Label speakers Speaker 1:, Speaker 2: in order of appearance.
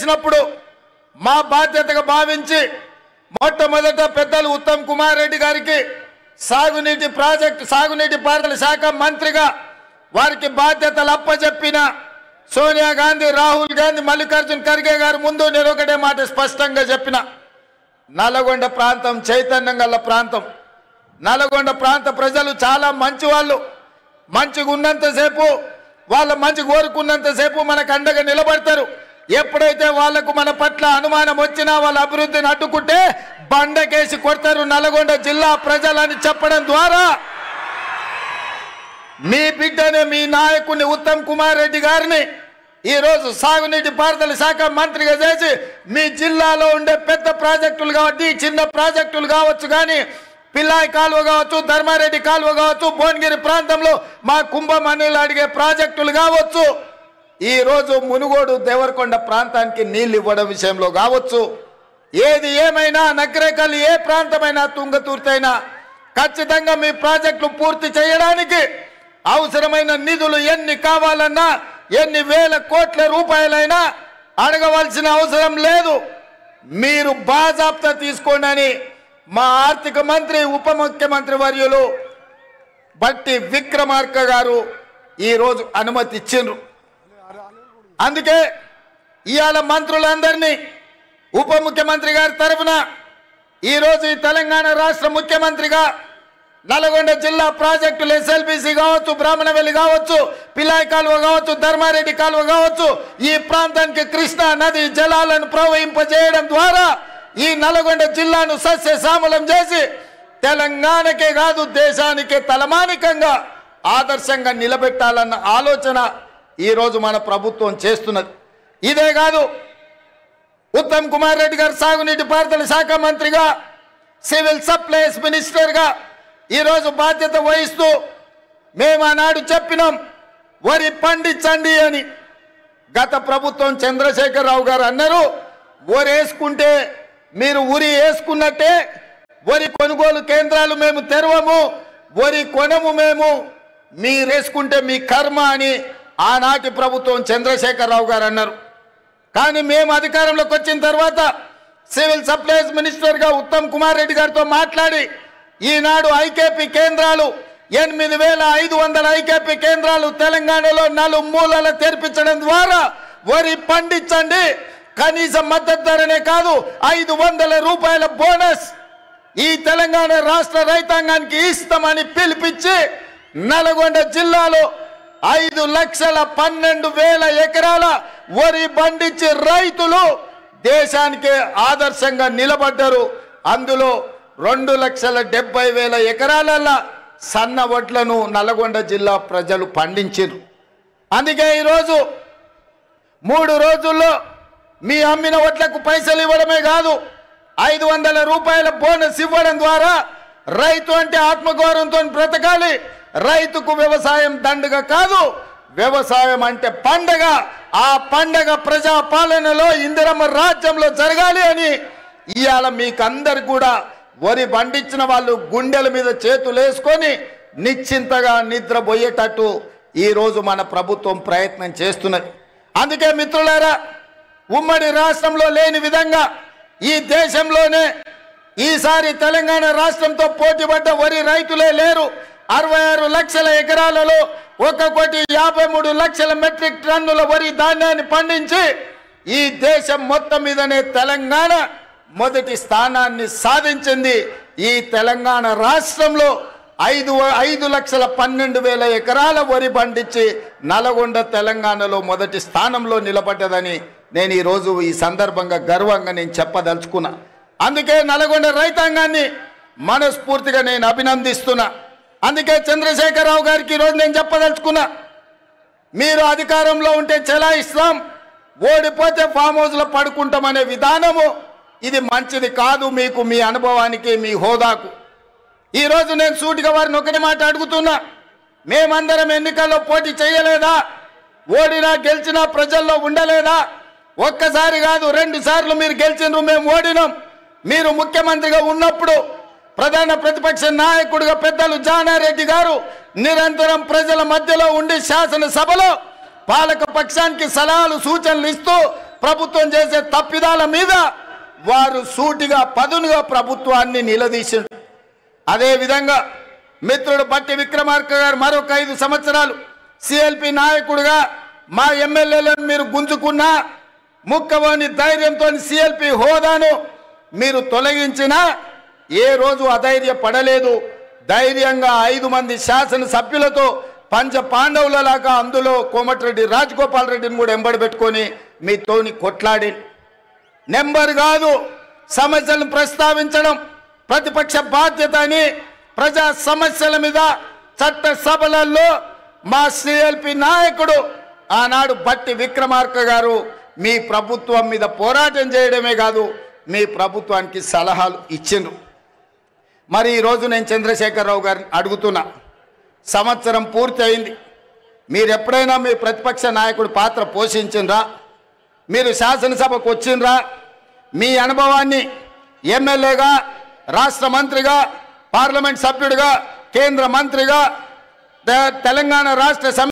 Speaker 1: చేసినప్పుడు మా బాధ్యతగా భావించి మొట్టమొదట పెద్దలు ఉత్తమ్ కుమార్ రెడ్డి గారికి సాగునీటి పారుదల శాఖ మంత్రిగా వారికి బాధ్యతలు అప్పచెప్పిన సోనియా గాంధీ, రాహుల్ గాంధీ, మల్లికార్జున్ ఖర్గే గారు ముందు నేను ఒకటే మాట స్పష్టంగా చెప్పిన, నల్గొండ ప్రాంతం చైతన్యం గల ప్రాంతం. నల్గొండ ప్రాంత ప్రజలు చాలా మంచి వాళ్ళు. మంచిగా ఉన్నంతసేపు, వాళ్ళ మంచి కోరుకున్నంతసేపు మనకు అండగా నిలబడతారు. ఎప్పుడైతే వాళ్లకు మన పట్ల అనుమానం వచ్చినా వాళ్ళ అభివృద్ధిని అడ్డుకుంటే బండకేసి కొడతారు నల్గొండ జిల్లా ప్రజలని చెప్పడం ద్వారా మీ బిడ్డనే, మీ నాయకుని ఉత్తమ్ కుమార్ రెడ్డి గారిని ఈరోజు సాగునీటి పారుదల శాఖ మంత్రిగా చేసి మీ జిల్లాలో ఉండే పెద్ద ప్రాజెక్టులు కావచ్చు, చిన్న ప్రాజెక్టులు కావచ్చు, కానీ పిల్లాయి కాలువ కావచ్చు, ధర్మారెడ్డి కాలువ కావచ్చు, భువనగిరి ప్రాంతంలో మా కుంభమణిలు అడిగే ప్రాజెక్టులు కావచ్చు, ఈరోజు మునుగోడు దేవరకొండ ప్రాంతానికి నీళ్ళు ఇవ్వడం విషయంలో కావచ్చు, ఏది ఏమైనా నగరేకల్ ఏ ప్రాంతమైనా తుంగతుర్తైనా ఖచ్చితంగా మీ ప్రాజెక్టులు పూర్తి చేయడానికి అవసరమైన నిధులు ఎన్ని కావాలన్నా, ఎన్ని వేల కోట్ల రూపాయలైనా అడగవలసిన అవసరం లేదు. మీరు బాజాప్తా తీసుకోండి అని మా ఆర్థిక మంత్రి, ఉప ముఖ్యమంత్రి వర్యులు బట్టి విక్రమార్క గారు ఈరోజు అనుమతి ఇచ్చిండ్రు. అందుకే ఇవాళ మంత్రులందరినీ ఉప ముఖ్యమంత్రి గారి తరఫున ఈరోజు ఈ తెలంగాణ రాష్ట్ర ముఖ్యమంత్రిగా నల్గొండ జిల్లా ప్రాజెక్టులు ఎస్ఎల్బిసి కావచ్చు, బ్రాహ్మణవెల్లి కావచ్చు, పిల్లాయి కాలువ కావచ్చు, ధర్మారెడ్డి కాలువ కావచ్చు, ఈ ప్రాంతానికి కృష్ణా నది జలాలను ప్రవహింపజేయడం ద్వారా ఈ నల్గొండ జిల్లాను సస్యశ్యామలం చేసి తెలంగాణకే కాదు దేశానికే తలమానికంగా ఆదర్శంగా నిలబెట్టాలన్న ఆలోచన ఈరోజు మన ప్రభుత్వం చేస్తున్నది. ఇదే కాదు, ఉత్తమ్ కుమార్ రెడ్డి గారు సాగునీటి పారుదల శాఖ మంత్రిగా, సివిల్ సప్లైస్ మినిస్టర్గా ఈరోజు బాధ్యత వహిస్తూ మేము ఆనాడు చెప్పినాం వరి పండించండి అని. గత ప్రభుత్వం చంద్రశేఖరరావు గారు అన్నారు, వరి వేసుకుంటే మీరు ఉరి వేసుకున్నట్టే, వరి కొనుగోలు కేంద్రాలు మేము తెరవము, వరి కొనము మేము, మీరు వేసుకుంటే మీ కర్మ అని ఆనాటి ప్రభుత్వం చంద్రశేఖరరావు గారు అన్నారు. కానీ మేము అధికారంలోకి వచ్చిన తర్వాత సివిల్ సప్లైస్ మినిస్టర్గా ఉత్తమ్ కుమార్ రెడ్డి గారితో మాట్లాడి ఈనాడు ఐకేపీ కేంద్రాలు 8,500 ఐకేపీ కేంద్రాలు తెలంగాణలో నలుమూలల తెరిపించడం ద్వారా వరి పండించండి, కనీస మద్దతు ధరనే కాదు 500 రూపాయల బోనస్ ఈ తెలంగాణ రాష్ట్ర రైతాంగానికి ఇస్తామని పిలిపించి నల్గొండ జిల్లాలో 5,12,000 ఎకరాల వరి పండించి రైతులు దేశానికి ఆదర్శంగా నిలబడ్డారు. అందులో 2,70,000 ఎకరాల సన్న వడ్లను నల్గొండ జిల్లా ప్రజలు పండించారు. అందుకే ఈరోజు 3 రోజుల్లో మీ అమ్మిన వడ్లకు పైసలు ఇవ్వడమే కాదు, 500 రూపాయల బోనస్ ఇవ్వడం ద్వారా రైతు అంటే ఆత్మగౌరవంతో బ్రతకాలి. రైతుకు వ్యవసాయం దండగ కాదు, వ్యవసాయం అంటే పండగ. ఆ పండగ ప్రజా పాలనలో ఇందిరమ్మ రాజ్యంలో జరగాలి అని ఇవాళ మీకందరు కూడా వరి పండించిన వాళ్ళు గుండెల మీద చేతులు వేసుకొని నిశ్చింతగా నిద్రపోయేటట్టు ఈరోజు మన ప్రభుత్వం ప్రయత్నం చేస్తున్నది. అందుకే మిత్రులారా, ఉమ్మడి రాష్ట్రంలో లేని విధంగా ఈ దేశంలోనే ఈసారి తెలంగాణ రాష్ట్రంతో పోటీపడ్డ వరి రైతులే లేరు. 66 లక్షల ఎకరాలలో 1,53,00,000 మెట్రిక్ టన్నుల వరి ధాన్యాన్ని పండించి ఈ దేశం మొత్తం మీదనే తెలంగాణ మొదటి స్థానాన్ని సాధించింది. ఈ తెలంగాణ రాష్ట్రంలో 5,12,000 ఎకరాల వరి పండించి నల్గొండ తెలంగాణలో మొదటి స్థానంలో నిలబడ్డదని నేను ఈరోజు ఈ సందర్భంగా గర్వంగా నేను చెప్పదలుచుకున్నా. అందుకే నల్గొండ రైతాంగాన్ని మనస్ఫూర్తిగా నేను అభినందిస్తున్నా. అందుకే చంద్రశేఖరరావు గారికి ఈరోజు నేను చెప్పదలుచుకున్నా, మీరు అధికారంలో ఉంటే చెలాయిస్తాం, ఓడిపోతే ఫామ్ హౌస్లో పడుకుంటామనే విధానము ఇది మంచిది కాదు మీకు, మీ అనుభవానికి, మీ హోదాకు. ఈరోజు నేను సూటిగా వారిని ఒకటి మాట అడుగుతున్నా, మేమందరం ఎన్నికల్లో పోటీ చేయలేదా? ఓడినా గెలిచినా ప్రజల్లో ఉండలేదా? ఒక్కసారి కాదు 2 సార్లు మీరు గెలిచినారు, మేము ఓడినాం. మీరు ముఖ్యమంత్రిగా ఉన్నప్పుడు ప్రధాన ప్రతిపక్ష నాయకుడిగా పెద్దలు జానారెడ్డి గారు నిరంతరం ప్రజల మధ్యలో ఉండి శాసనసభలో పాలక పక్షానికి సలహాలు సూచనలు ఇస్తూ ప్రభుత్వం చేసే తప్పిదాల మీద వారు సూటిగా పదునుగా ప్రభుత్వాన్ని నిలదీసిండు. అదే విధంగా మిత్రుడు బట్టి విక్రమార్క గారు మరొక 5 సంవత్సరాలు సిఎల్పి నాయకుడిగా మా ఎమ్మెల్యేలను మీరు గుంజుకున్నా, ముక్కవని ధైర్యంతో సిఎల్పి హోదాను మీరు తొలగించినా ఏ రోజు అధైర్య పడలేదు. ధైర్యంగా 5 మంది శాసనసభ్యులతో పంచ పాండవులలాగా అందులో కోమటిరెడ్డి రాజగోపాల్ రెడ్డిని కూడా ఎంబడి పెట్టుకొని మీతోని కొట్లాడి నెంబర్ కాదు సమస్యలను ప్రస్తావించడం ప్రతిపక్ష బాధ్యత అని ప్రజా సమస్యల మీద చట్టసభలలో మా సిఎల్పి నాయకుడు ఆనాడు బట్టి విక్రమార్క గారు మీ ప్రభుత్వం మీద పోరాటం చేయడమే కాదు మీ ప్రభుత్వానికి సలహాలు ఇచ్చిండ్రు. మరి ఈరోజు నేను చంద్రశేఖరరావు గారిని అడుగుతున్నా, సంవత్సరం పూర్తి అయింది. మీరు ఎప్పుడైనా మీ ప్రతిపక్ష నాయకుడి పాత్ర పోషించిండ్రా? మీరు శాసనసభకు వచ్చిండ్రా? మీ అనుభవాన్ని ఎమ్మెల్యేగా, రాష్ట్ర మంత్రిగా, పార్లమెంట్ సభ్యుడిగా, కేంద్ర మంత్రిగా, తెలంగాణ రాష్ట్ర